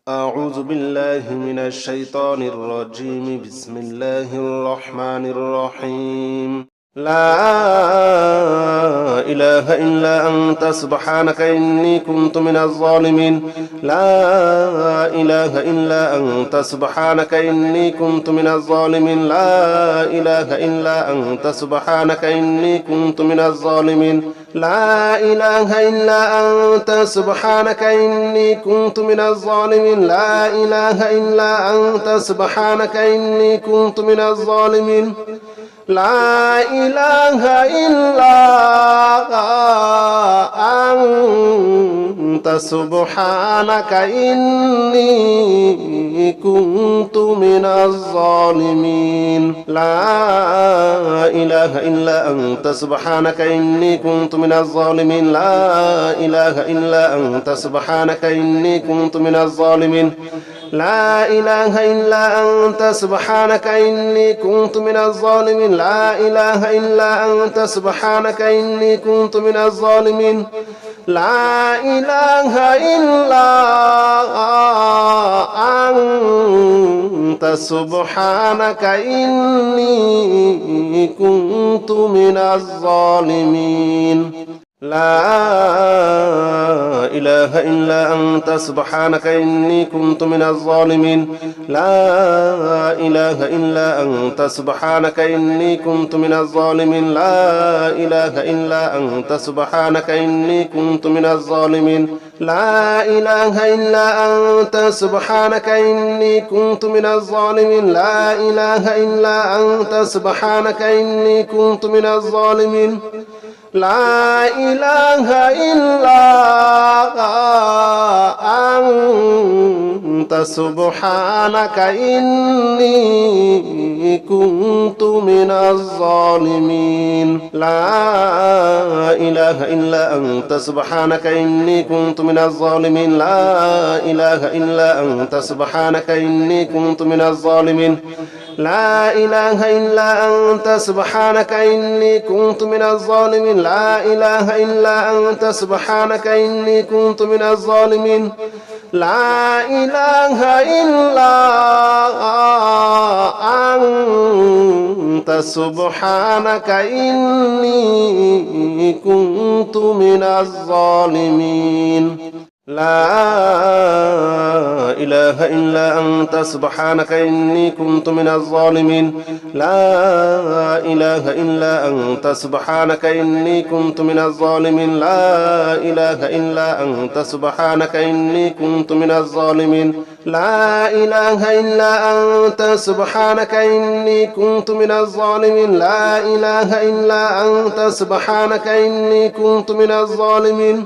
أعوذ بالله من الشيطان الرجيم. بسم الله الرحمن الرحيم. لا إله إلا أنت سبحانك إني كنت من الظالمين. لا إله إلا أنت سبحانك إني كنت من الظالمين. لا إله إلا أنت سبحانك إني كنت من الظالمين. لا إله إلا أنت سبحانك إني كنت من الظالمين. لا إله إلا أنت سبحانك إني كنت من الظالمين. لا إله إلا أنت سبحانك إني كنت من الظالمين. لا إله إلا أنت سبحانك إني كنت من الظالمين. لا إله إلا أنت سبحانك إني كنت من الظالمين. لا إله إلا أنت سبحانك إني كنت من الظالمين. لا إله إلا أنت سبحانك إني كنت من الظالمين. لا إله إلا أنت سبحانك إني كنت من الظالمين. لا إله إلا أنت سبحانك إني كنت من الظالمين. لا إله إلا أنت سبحانك إني كنت من الظالمين. لا إله إلا أنت سبحانك إني كنت من الظالمين. لا إله إلا أنت سبحانك إني كنت من الظالمين. لا إله إلا أنت سبحانك إني كنت من الظالمين. لا إله إلا أنت سبحانك إني كنت من الظالمين. لا إله إلا أنت سبحانك إني كنت من الظالمين. لا إله إلا أنت سبحانك إني كنت من الظالمين. لا إله إلا أنت سبحانك إني كنت من الظالمين. لا إله إلا أنت سبحانك إني كنت من الظالمين. لا إله إلا أنت سبحانك إني كنت من الظالمين. لا إله إلا أنت سبحانك إني كنت من الظالمين. لا إله إلا أنت سبحانك إني كنت من الظالمين. لا إله إلا أنت سبحانك إني كنت من الظالمين. لا إله إلا أنت سبحانك إني كنت من الظالمين. لا إله إلا أنت سبحانك إني كنت من الظالمين.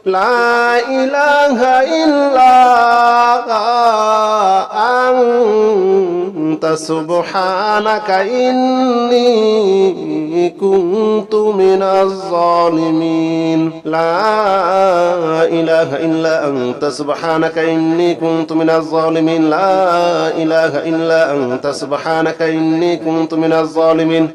لا إله إلا أنت سبحانك إني كنت من الظالمين. لا إله إلا أنت سبحانك إني كنت من الظالمين. لا إله إلا أنت سبحانك إني كنت من الظالمين.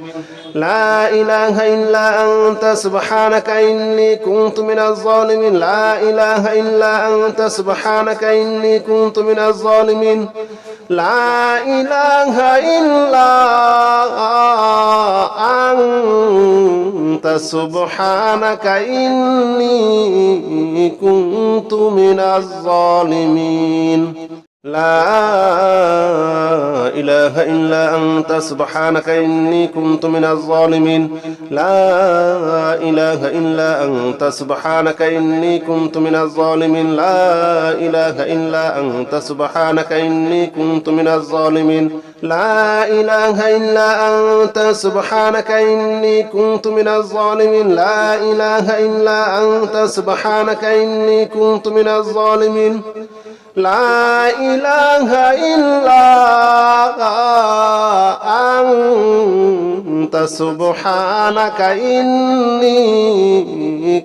لا إله إلا أنت سبحانك إني كنت من الظالمين. لا إله إلا أنت سبحانك إني كنت من الظالمين. لا إله إلا أنت سبحانك إني كنت من الظالمين. لا إله إلا أنت سبحانك إني كنت من الظالمين. لا إله إلا أنت سبحانك إني كنت من الظالمين. لا إله إلا أنت سبحانك إني كنت من الظالمين. لا إله إلا أنت سبحانك إني كنت من الظالمين. لا إله إلا أنت سبحانك إني كنت من الظالمين. لا إله إلا أنت سبحانك إني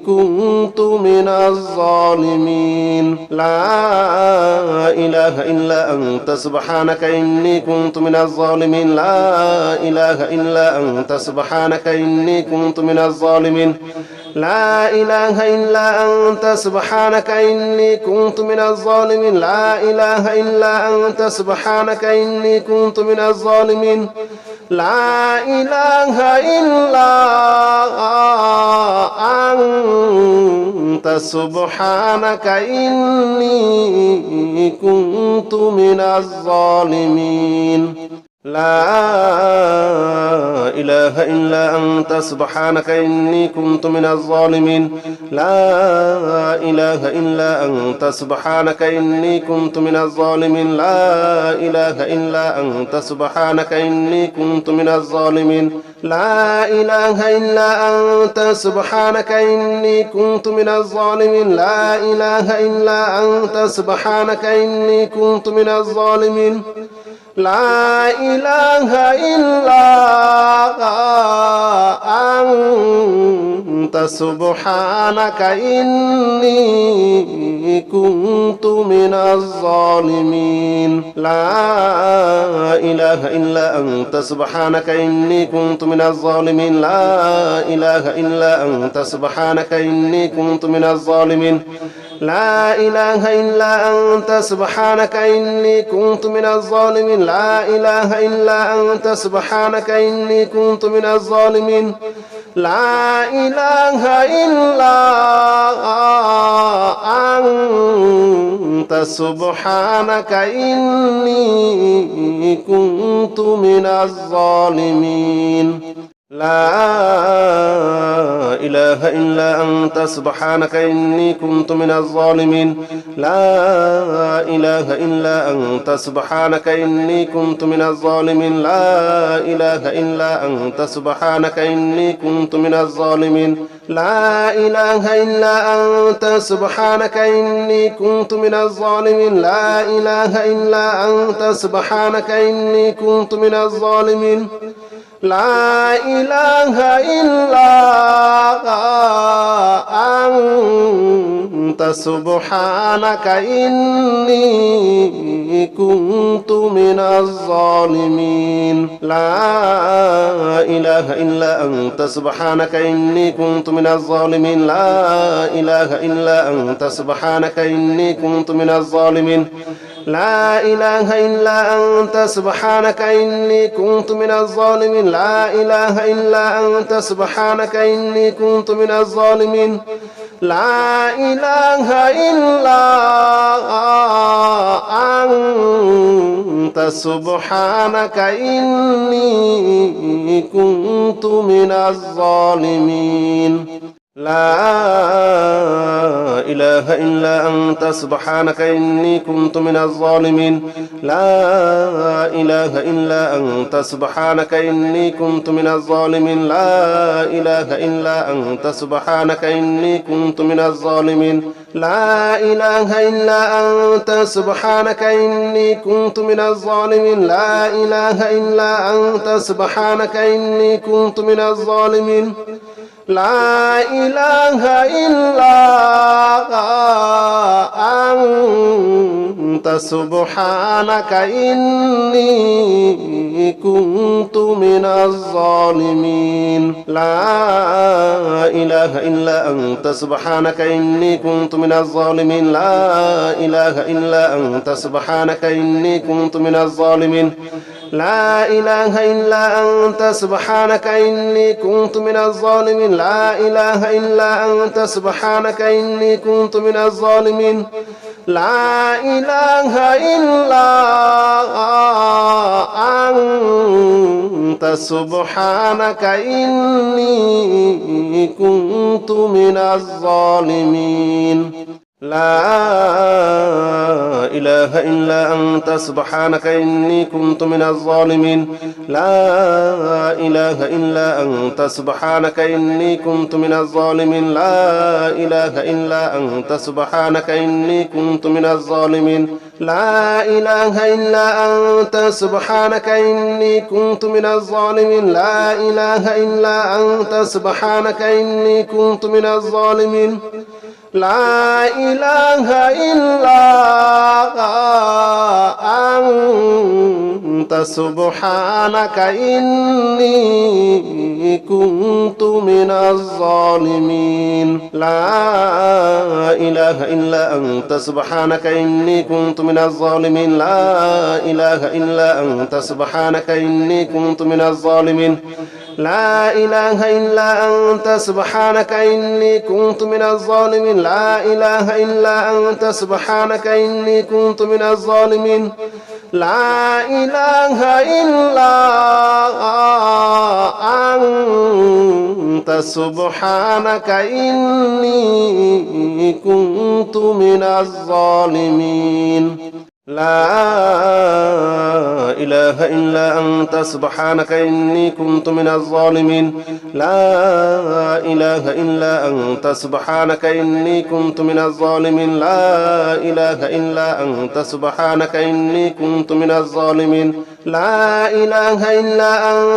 كنت من الظالمين. لا إله إلا أنت سبحانك إني كنت من الظالمين. لا إله إلا أنت سبحانك إني كنت من الظالمين. لا إله إلا أنت سبحانك إني كنت من الظالمين لا إله إلا أنت سبحانك إني كنت من الظالمين لا إله إلا أنت سبحانك إني كنت من الظالمين لا إله إلا أنت سبحانك إني كنت من الظالمين لا إله إلا أنت سبحانك إني كنت من الظالمين لا إله إلا أنت سبحانك إني كنت من الظالمين لا إله إلا أنت سبحانك إني كنت من الظالمين لا إله إلا أنت سبحانك إني كنت من الظالمين لا إله إلا أنت سبحانك إني كنت من الظالمين لا إله إلا أنت سبحانك إني كنت من الظالمين لا إله إلا أنت سبحانك إني كنت من الظالمين لا إله إلا أنت سبحانك إني كنت من الظالمين لا إله إلا أنت سبحانك إني كنت من الظالمين لا إله إلا أنت سبحانك إني كنت من الظالمين لا إله إلا أنت سبحانك إني كنت من الظالمين لا إله إلا أنت سبحانك إني كنت من الظالمين لا إله إلا أنت سبحانك إني كنت من الظالمين لا إله إلا أنت سبحانك إني كنت من الظالمين لا إله إلا أنت سبحانك إني كنت من الظالمين لا إله إلا أنت سبحانك إني كنت من الظالمين لا إله إلا أنت سبحانك إني كنت من الظالمين لا إله إلا أنت سبحانك إني كنت من الظالمين لا إله إلا أنت سبحانك إني كنت من الظالمين لا إله إلا أنت سبحانك إني كنت من الظالمين لا إله إلا أنت سبحانك إني كنت من الظالمين لا إله إلا أنت سبحانك إني كنت من الظالمين لا إله إلا أنت سبحانك إني كنت من الظالمين لا إله إلا أنت سبحانك إني كنت من الظالمين لا إله إلا أنت سبحانك إني كنت من الظالمين لا إله إلا أنت سبحانك إني كنت من الظالمين لا إله إلا أنت سبحانك إني كنت من الظالمين لا إله إلا أنت سبحانك إني كنت من الظالمين لا إله إلا أنت سبحانك إني كنت من الظالمين لا إله إلا أنت سبحانك إني كنت من الظالمين لا إله إلا أنت سبحانك إني كنت من الظالمين لا إله إلا أنت سبحانك إني كنت من الظالمين لا إله إلا أنت سبحانك إني كنت من الظالمين لا إله إلا أنت سبحانك إني كنت من الظالمين لا إله إلا أنت سبحانك إني كنت من الظالمين لا إله إلا أنت سبحانك إني كنت من الظالمين لا إله إلا أنت سبحانك إني كنت من الظالمين لا إله إلا أنت سبحانك إني كنت من الظالمين لا إله إلا أنت سبحانك إني كنت من الظالمين لا إله إلا أنت سبحانك إني كنت من الظالمين لا إله إلا أنت سبحانك إني كنت من الظالمين لا إله إلا أنت سبحانك إني كنت من الظالمين لا إله إلا أنت سبحانك إني كنت من الظالمين لا إله إلا أنت سبحانك إني كنت من الظالمين لا إله إلا أنت سبحانك إني كنت من الظالمين لا إله إلا أنت سبحانك إني كنت من الظالمين لا إله إلا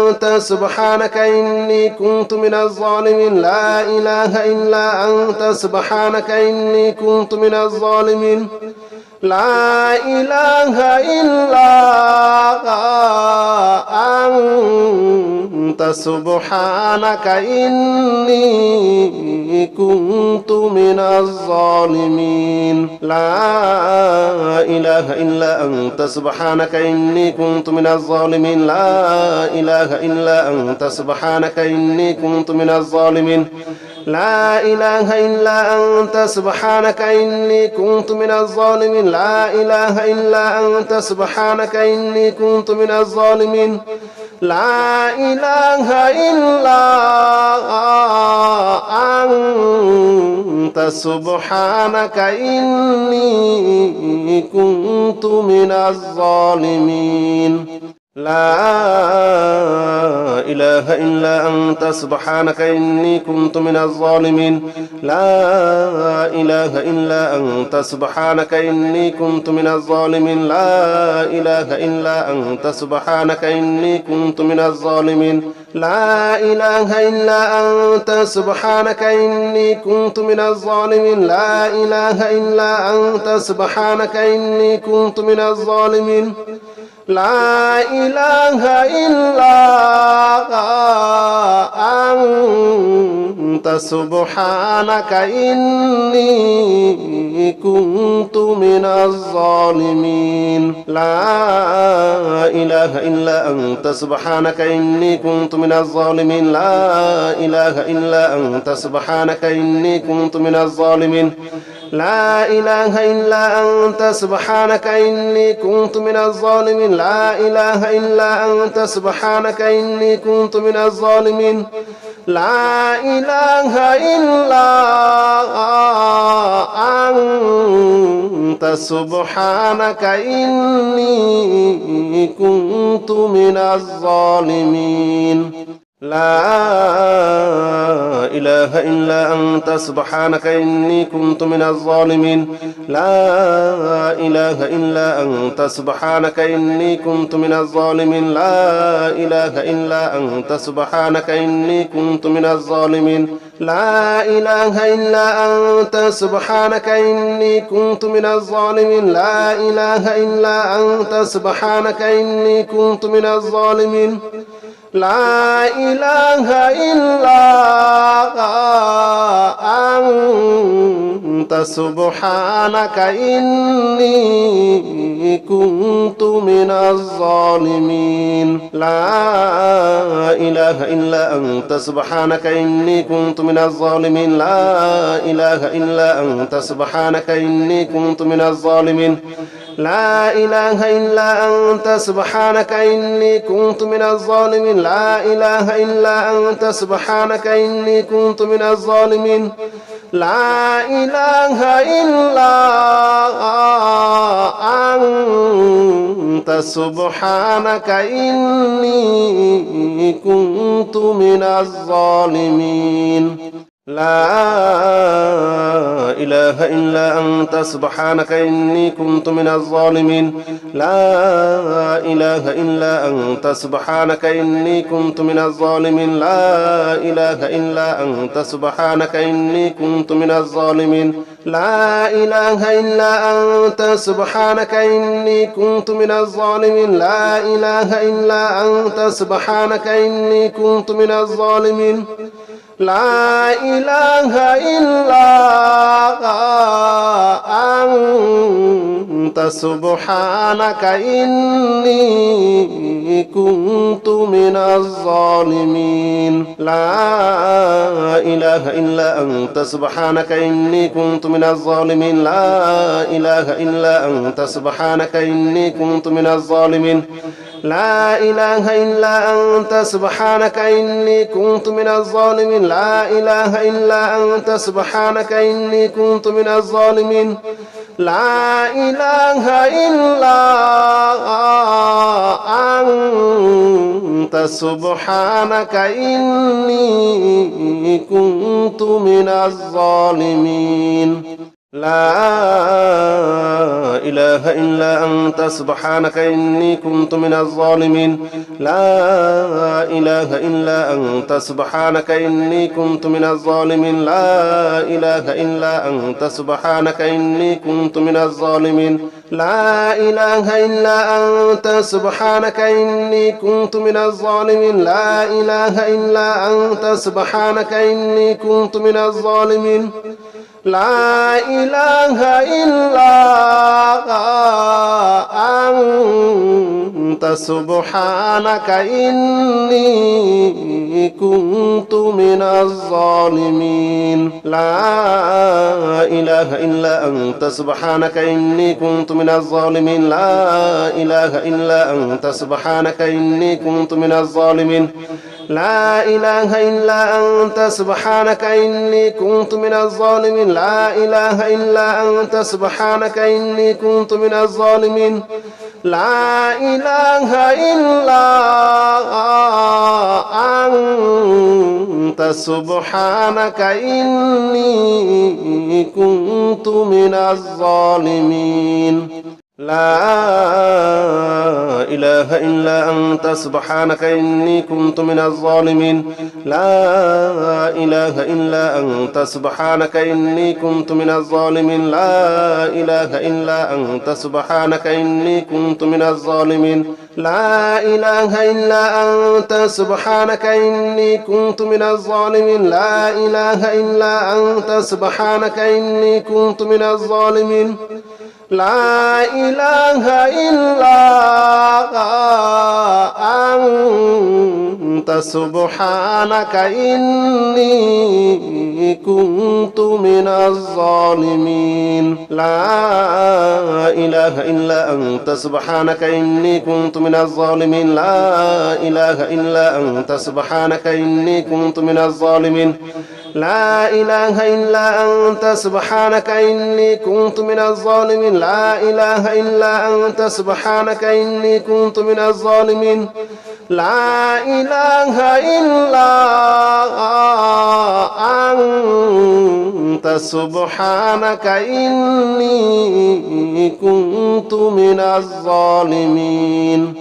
أنت سبحانك إني كنت من الظالمين لا إله إلا أنت سبحانك إني كنت من الظالمين لا إله إلا أنت سبحانك إني كنت من الظالمين لا إله إلا أنت سبحانك إني كنت من الظالمين لا إله إلا أنت سبحانك إني كنت من الظالمين لا إله إلا أنت سبحانك إني كنت من الظالمين لا إله إلا أنت سبحانك إني كنت من الظالمين لا إله إلا أنت سبحانك إني كنت من الظالمين لا إله إلا أنت سبحانك إني كنت من الظالمين لا إله إلا أنت سبحانك إني كنت من الظالمين لا إله إلا أنت سبحانك إني كنت من الظالمين لا إله إلا أنت سبحانك إني كنت من الظالمين لا إله إلا أنت سبحانك إني كنت من الظالمين لا إله إلا أنت سبحانك إني كنت من الظالمين لا إله إلا أنت سبحانك إني كنت من الظالمين لا إله إلا أنت سبحانك إني كنت من الظالمين لا إله إلا أنت سبحانك إني كنت من الظالمين لا إله إلا أنت سبحانك إني كنت من الظالمين لا إله إلا أنت سبحانك إني كنت من الظالمين لا إله إلا أنت سبحانك إني كنت من الظالمين لا إله إلا أنت سبحانك إني كنت من الظالمين لا إله إلا أنت سبحانك إني كنت من الظالمين لا إله إلا أنت سبحانك إني كنت من الظالمين لا إله إلا أنت سبحانك إني كنت من الظالمين لا إله إلا أنت سبحانك إني كنت من الظالمين لا إله إلا أنت سبحانك إني كنت من الظالمين لا إله إلا أنت سبحانك إني كنت من الظالمين لا إله إلا أنت سبحانك إني كنت من الظالمين لا إله إلا أنت سبحانك إني كنت من الظالمين لا إله إلا أنت سبحانك إني كنت من الظالمين لا إله إلا أنت سبحانك إني كنت من الظالمين لا إله إلا أنت سبحانك إني كنت من الظالمين لا إله إلا أنت سبحانك إني كنت من الظالمين لا إله إلا أنت سبحانك إني كنت من الظالمين لا إله إلا أنت سبحانك إني كنت من الظالمين لا إله إلا أنت سبحانك إني كنت من الظالمين لا إله إلا أنت سبحانك إني كنت من الظالمين لا إله إلا أنت سبحانك إني كنت من الظالمين لا إله إلا أنت سبحانك إني كنت من الظالمين لا إله إلا أنت سبحانك إني كنت من الظالمين لا إله إلا أنت سبحانك إني كنت من الظالمين لا إله إلا أنت سبحانك إني كنت من الظالمين لا إله إلا أنت سبحانك إني كنت من الظالمين لا إله إلا أنت سبحانك إني كنت من الظالمين لا إله إلا أنت سبحانك إني كنت من الظالمين لا إله إلا أنت سبحانك إني كنت من الظالمين لا إله إلا أنت سبحانك إني كنت من الظالمين لا إله إلا أنت سبحانك إني كنت من الظالمين لا إله إلا أنت سبحانك إني كنت من الظالمين لا إله إلا أنت سبحانك إني كنت من الظالمين لا إله إلا أنت سبحانك إني كنت من الظالمين لا إله إلا أنت سبحانك إني كنت من الظالمين لا إله إلا أنت سبحانك إني كنت من الظالمين لا إله إلا أنت سبحانك إني كنت من الظالمين لا إله إلا أنت سبحانك إني كنت من الظالمين لا إله إلا أنت سبحانك إني كنت من الظالمين لا إله إلا أنت سبحانك إني كنت من الظالمين لا إله إلا أنت سبحانك إني كنت من الظالمين لا إله إلا أنت سبحانك إني كنت من الظالمين لا إله إلا أنت سبحانك إني كنت من الظالمين لا إله إلا أنت سبحانك إني كنت من الظالمين لا إله إلا أنت سبحانك إني كنت من الظالمين لا إله إلا أنت سبحانك إني كنت من الظالمين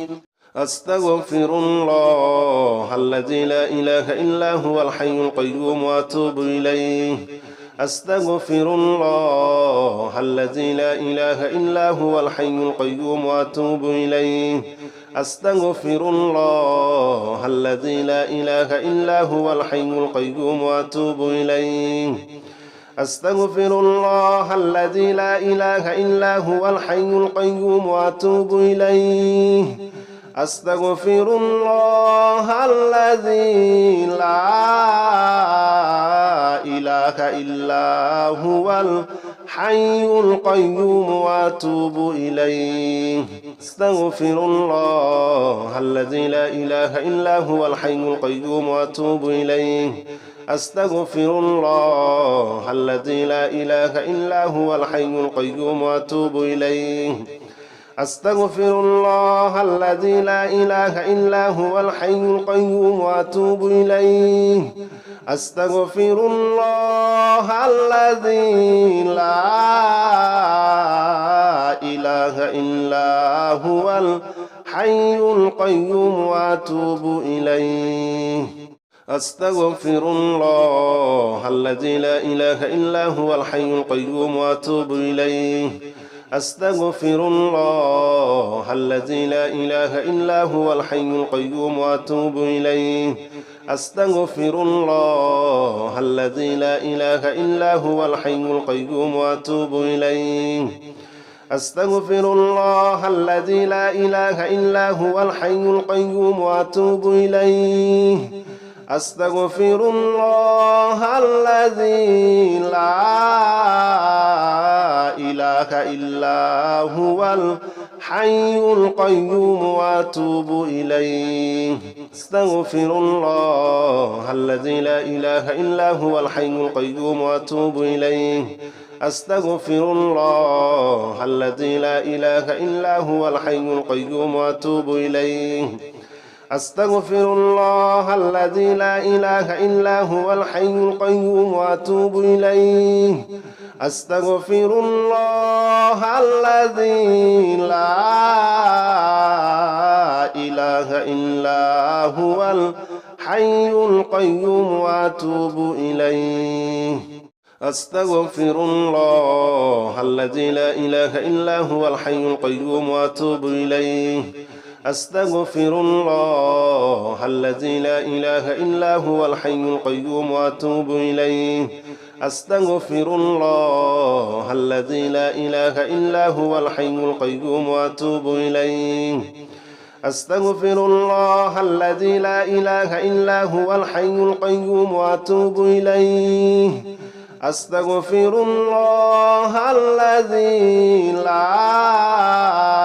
أستغفر الله الذي لا إله إلا هو الحي القيوم وأتوب إليه أستغفر الله الذي لا إله إلا هو الحي القيوم وأتوب إليه أستغفر الله الذي لا إله إلا هو الحي القيوم وأتوب إليه أستغفر الله الذي لا إله إلا هو الحي القيوم وأتوب إليه أستغفر الله الذي لا إله إلا هو الحي القيوم وأتوب إليه أستغفر الله الذي لا إله إلا هو الحي القيوم وأتوب إليه أستغفر الله الذي لا إله إلا هو الحي القيوم وأتوب إليه أستغفر الله الذي لا إله إلا هو الحي القيوم وأتوب إليه أستغفر الله الذي لا إله إلا هو الحي القيوم وأتوب إليه أستغفر الله الذي لا إله إلا هو الحي القيوم وأتوب إليه أستغفر الله الذي لا إله إلا هو الحي القيوم وأتوب إليه أستغفر الله الذي لا إله إلا هو الحي القيوم وأتوب إليه أستغفر الله الذي لا إله إلا هو الحي القيوم وأتوب إليه أستغفر الله الذي لا إله إلا هو الحي القيوم وأتوب إليه أستغفر الله الذي لا إله إلا هو الحي القيوم وأتوب إليه أستغفر الله الذي لا إله إلا هو الحي القيوم وأتوب إليه أستغفر الله الذي لا إله إلا هو الحي القيوم وأتوب إليه أستغفر الله الذي لا إله إلا هو الحي القيوم وأتوب إليه أستغفر الله الذي لا إله إلا هو الحي القيوم وأتوب إليه أستغفر الله الذي لا إله إلا هو الحي القيوم وأتوب إليه أستغفر الله الذي لا إله إلا هو الحي القيوم وأتوب إليه أستغفر الله الذي لا إله إلا هو الحي القيوم وأتوب إليه أستغفر الله الذي لا إله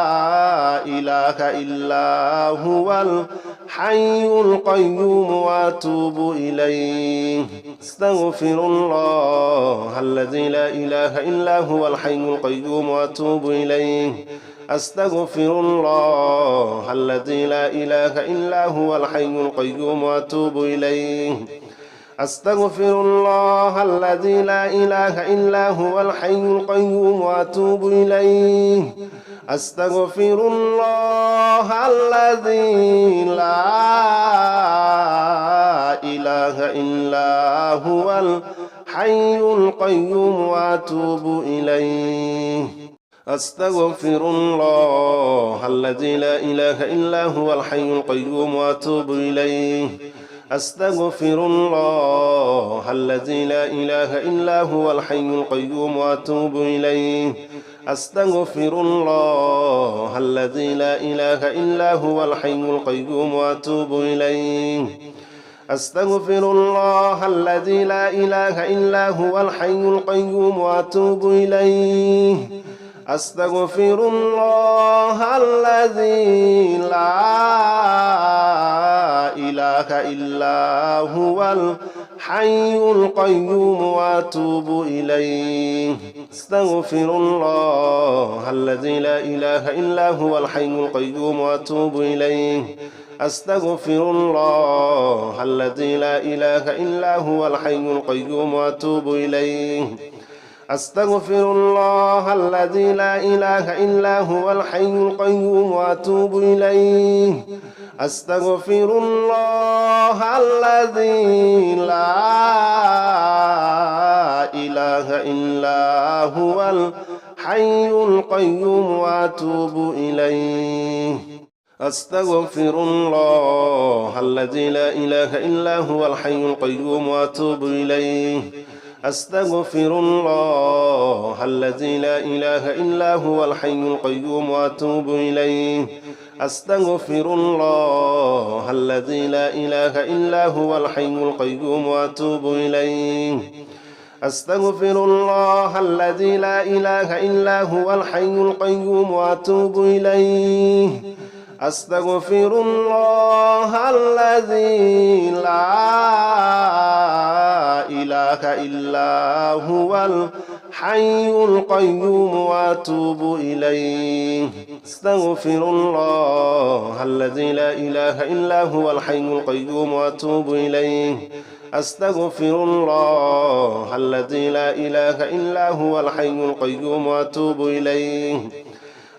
إلا هو الحي القيوم وأتوب إليه أستغفر الله الذي لا إله إلا هو الحي القيوم وأتوب إليه أستغفر الله الذي لا إله إلا هو الحي القيوم وأتوب إليه أستغفر الله الذي لا إله إلا هو الحي القيوم وأتوب إليه أستغفر الله الذي لا إله إلا هو الحي القيوم وأتوب إليه أستغفر الله الذي لا إله إلا هو الحي القيوم وأتوب إليه أستغفر الله الذي لا إله إلا هو الحي القيوم وأتوب إليه أستغفر الله الذي لا إله إلا هو الحي القيوم وأتوب إليه أستغفر الله الذي لا إله إلا هو الحي القيوم وأتوب إليه أستغفر الله الذي لا إله إلا هو الحي القيوم وأتوب إليه أستغفر الله الذي لا إله إلا هو الحي القيوم وأتوب إليه أستغفر الله الذي لا إله إلا هو الحي القيوم وأتوب إليه أستغفر الله الذي لا إله إلا هو الحي القيوم وأتوب إليه أستغفر الله الذي لا إله إلا هو الحي القيوم وأتوب إليه أستغفر الله الذي لا إله إلا هو الحي القيوم وأتوب إليه أستغفر الله الذي لا إله إلا هو الحي القيوم وأتوب إليه أستغفر الله الذي لا إله إلا هو الحي القيوم وأتوب إليه أستغفر الله الذي لا إله إلا هو الحي القيوم وأتوب إليه أستغفر الله الذي لا إله إلا هو الحي القيوم وأتوب إليه. أستغفر الله الذي لا إله إلا هو الحي القيوم وأتوب إليه. أستغفر الله الذي لا إله إلا هو الحي القيوم وأتوب إليه.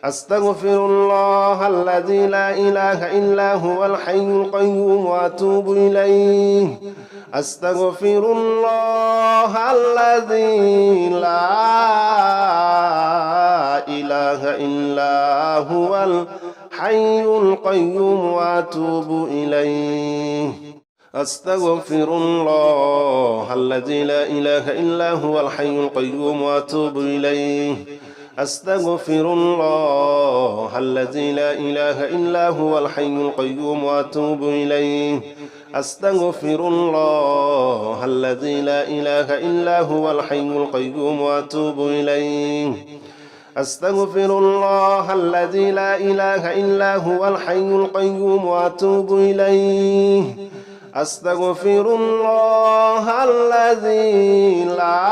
أستغفر الله الذي لا إله إلا هو الحي القيوم وأتوب إليه. أستغفر الله الذي لا إله إلا هو الحي القيوم وأتوب إليه. أستغفر الله الذي لا إله إلا هو الحي القيوم وأتوب إليه. أستغفر الله الذي لا إله إلا هو الحي القيوم وأتوب إليه. أستغفر الله الذي لا إله إلا هو الحي القيوم وأتوب إليه. أستغفر الله الذي لا إله إلا هو الحي القيوم وأتوب إليه. أستغفر الله الذي لا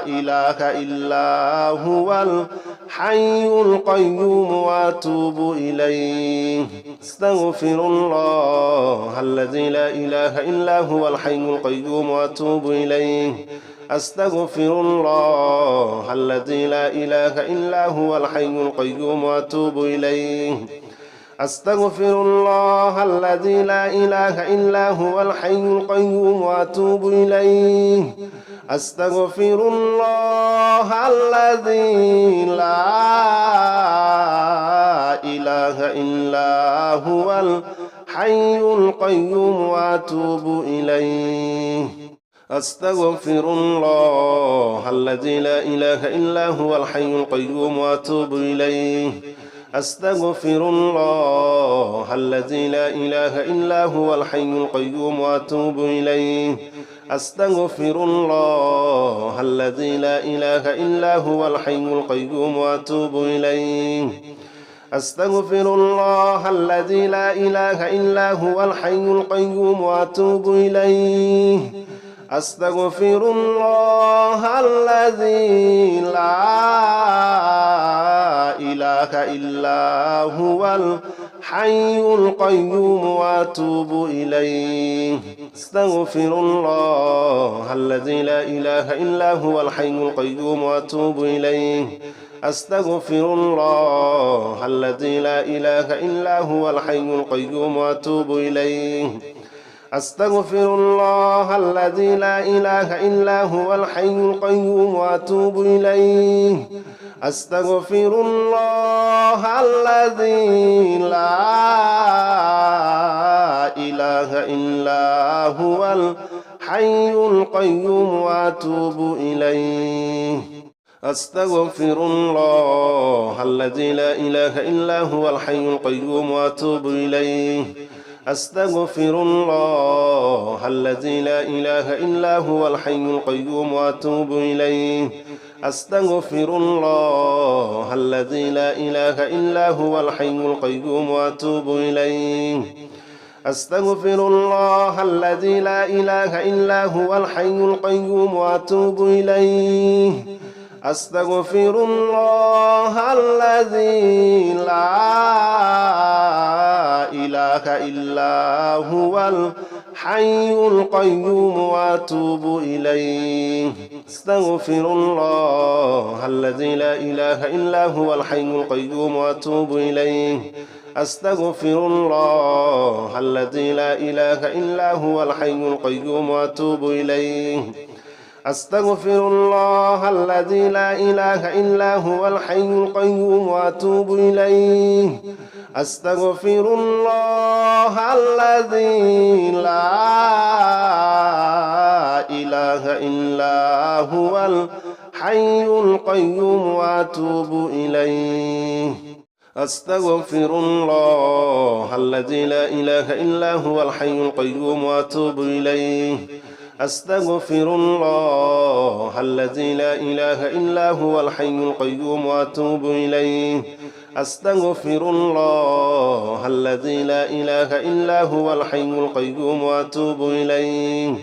إله إلا هو الحي القيوم وأتوب إليه. أستغفر الله الذي لا إله إلا هو الحي القيوم وأتوب إليه. أستغفر الله الذي لا إله إلا هو الحي القيوم وأتوب إليه. أستغفر الله الذي لا إله إلا هو الحي القيوم وأتوب إليه. أستغفر الله الذي لا إله إلا هو الحي القيوم وأتوب إليه. أستغفر الله الذي لا إله إلا هو الحي القيوم وأتوب إليه. أستغفر الله الذي لا إله إلا هو الحي القيوم وأتوب إليه. أستغفر الله الذي لا إله إلا هو الحي القيوم وأتوب إليه. أستغفر الله الذي لا إله إلا هو الحي القيوم وأتوب إليه. أستغفر الله الذي لا إله إلا هو الحي القيوم وأتوب إليه. أستغفر الله الذي لا إله إلا هو الحي القيوم وأتوب إليه. أستغفر الله الذي لا إله إلا هو الحي القيوم وأتوب إليه. أستغفر الله الذي لا إله إلا هو الحي القيوم وأتوب إليه. أستغفر الله الذي لا إله إلا هو الحي القيوم وأتوب إليه. أستغفر الله الذي لا إله إلا هو الحي القيوم وأتوب إليه. أستغفر الله الذي لا إله إلا هو الحي القيوم وأتوب إليه. أستغفر الله الذي لا إله إلا هو الحي القيوم وأتوب إليه. أستغفر الله الذي لا إله إلا هو الحي القيوم وأتوب إليه. أستغفر الله الذي لا إله إلا هو الحي القيوم وأتوب إليه. أستغفر الله الذي لا إله إلا هو الحي القيوم وأتوب إليه. أستغفر الله الذي لا إله إلا هو الحي القيوم وأتوب إليه. أستغفر الله الذي لا إله إلا هو الحي القيوم وأتوب إليه. أستغفر الله الذي لا إله إلا هو الحي القيوم وأتوب إليه. أستغفر الله الذي لا إله إلا هو الحي القيوم وأتوب إليه. أستغفر الله الذي لا إله إلا هو الحي القيوم وأتوب إليه. أستغفر الله الذي لا إله إلا هو الحي القيوم وأتوب إليه.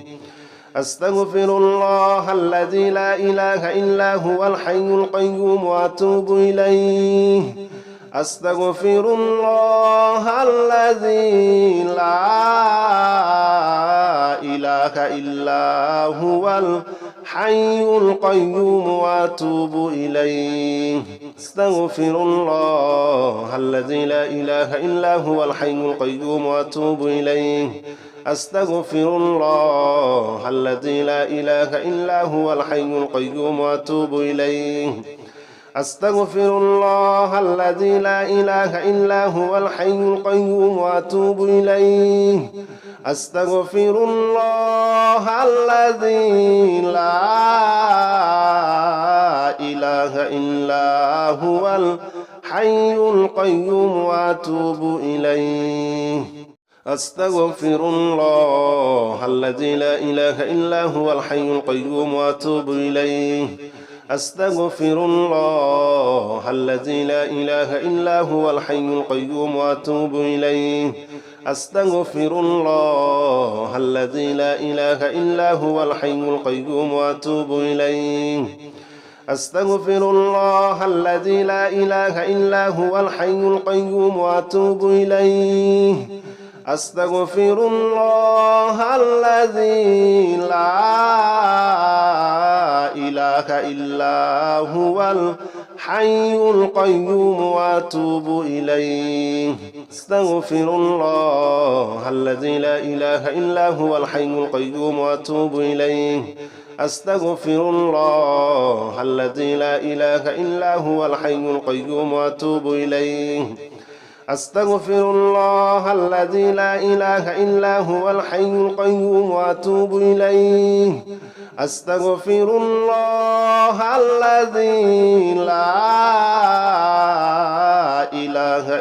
أستغفر الله الذي لا إله إلا هو الحي القيوم وأتوب إليه أستغفر الله الذي لا إله إلا هو الحي القيوم وأتوب إليه أستغفر الله الذي لا إله إلا هو الحي القيوم وأتوب إليه أستغفر الله الذي لا إله إلا هو الحي القيوم وأتوب إليه أستغفر الله الذي لا إله إلا هو الحي القيوم وأتوب إليه أستغفر الله الذي لا إله إلا هو الحي القيوم وأتوب إليه أستغفر الله الذي لا إله إلا هو الحي القيوم وأتوب إليه أستغفر الله الذي لا إله إلا هو الحي القيوم وأتوب إليه أستغفر الله الذي لا إله إلا هو الحي القيوم وأتوب إليه أستغفر الله الذي لا إله إلا هو الحي القيوم وأتوب إليه أستغفر الله الذي لا إله إلا هو الحي القيوم وأتوب إليه أستغفر الله الذي لا إله إلا هو الحي القيوم وأتوب إليه أستغفر الله الذي لا إله إلا هو الحي القيوم وأتوب إليه أستغفر الله الذي لا إله إلا هو الحي القيوم وأتوب إليه أستغفر الله الذي لا إله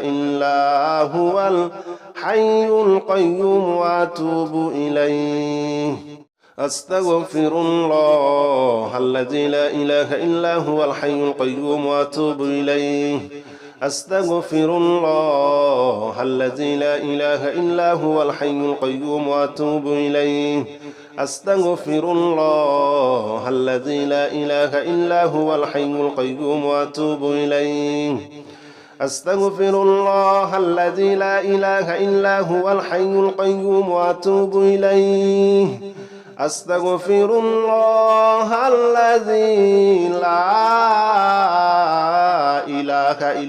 إلا هو الحي القيوم وأتوب إليه أستغفر الله الذي لا إله إلا هو الحي القيوم وأتوب إليه أستغفر الله الذي لا إله إلا هو الحي القيوم وأتوب إليه أستغفر الله الذي لا إله إلا هو الحي القيوم وأتوب إليه أستغفر الله الذي لا إله إلا هو الحي القيوم وأتوب إليه أستغفر الله الذي لا إله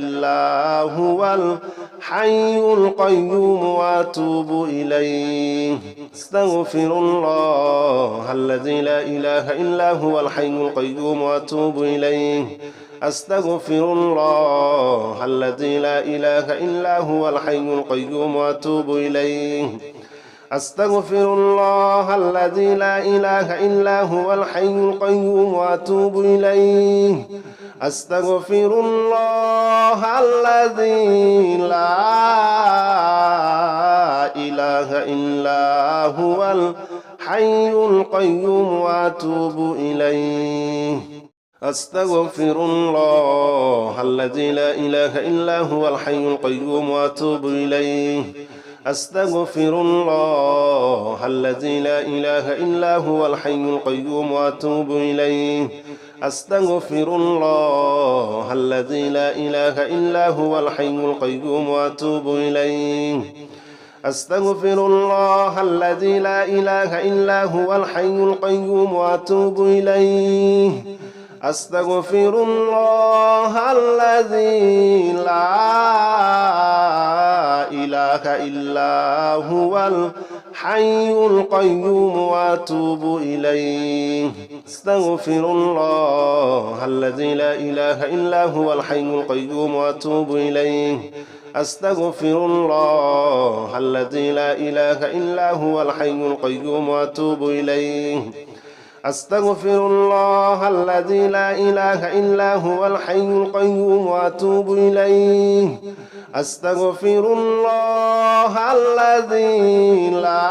إلا هو الحي القيوم وأتوب إليه أستغفر الله الذي لا إله إلا هو الحي القيوم وأتوب إليه أستغفر الله الذي لا إله إلا هو الحي القيوم وأتوب إليه أستغفر الله الذي لا إله إلا هو الحي القيوم وأتوب إليه أستغفر الله الذي لا إله إلا هو الحي القيوم وأتوب إليه أستغفر الله الذي لا إله إلا هو الحي القيوم وأتوب إليه أستغفر الله الذي لا إله إلا هو الحي القيوم وأتوب إليه أستغفر الله الذي لا إله إلا هو الحي القيوم وأتوب إليه أستغفر الله الذي لا إله إلا هو الحي القيوم وأتوب إليه أستغفر الله الذي لا إله إلا هو الحي القيوم وأتوب إليه أستغفر الله الذي لا إله إلا هو الحي القيوم وأتوب إليه أستغفر الله الذي لا إله إلا هو الحي القيوم وأتوب إليه أستغفر الله الذي لا إله إلا هو الحي القيوم وأتوب إليه أستغفر الله الذي لا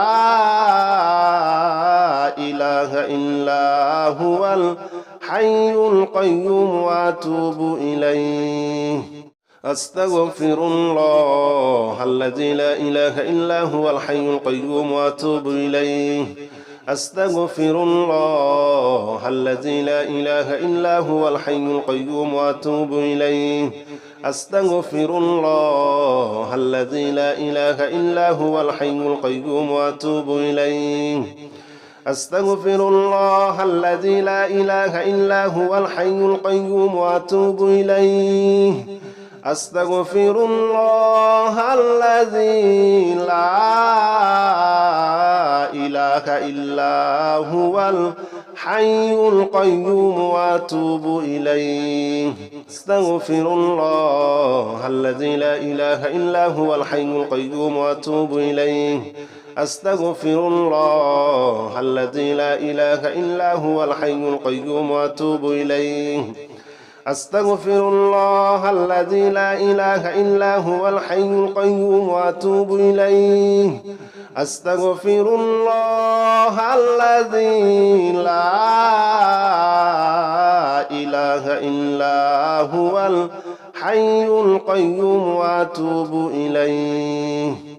إله إلا هو الحي القيوم وأتوب إليه أستغفر الله الذي لا إله إلا هو الحي القيوم وأتوب إليه أستغفر الله الذي لا إله إلا هو الحي القيوم وأتوب إليه أستغفر الله الذي لا إله إلا هو الحي القيوم وأتوب إليه أستغفر الله الذي لا إله إلا هو الحي القيوم وأتوب إليه أستغفر الله الذي لا إله إلا هو الحي القيوم وأتوب إليه أستغفر الله الذي لا إله إلا هو الحي القيوم وأتوب إليه أستغفر الله الذي لا إله إلا هو الحي القيوم وأتوب إليه أستغفر الله الذي لا إله إلا هو الحي القيوم وأتوب إليه أستغفر الله الذي لا إله إلا هو الحي القيوم وأتوب إليه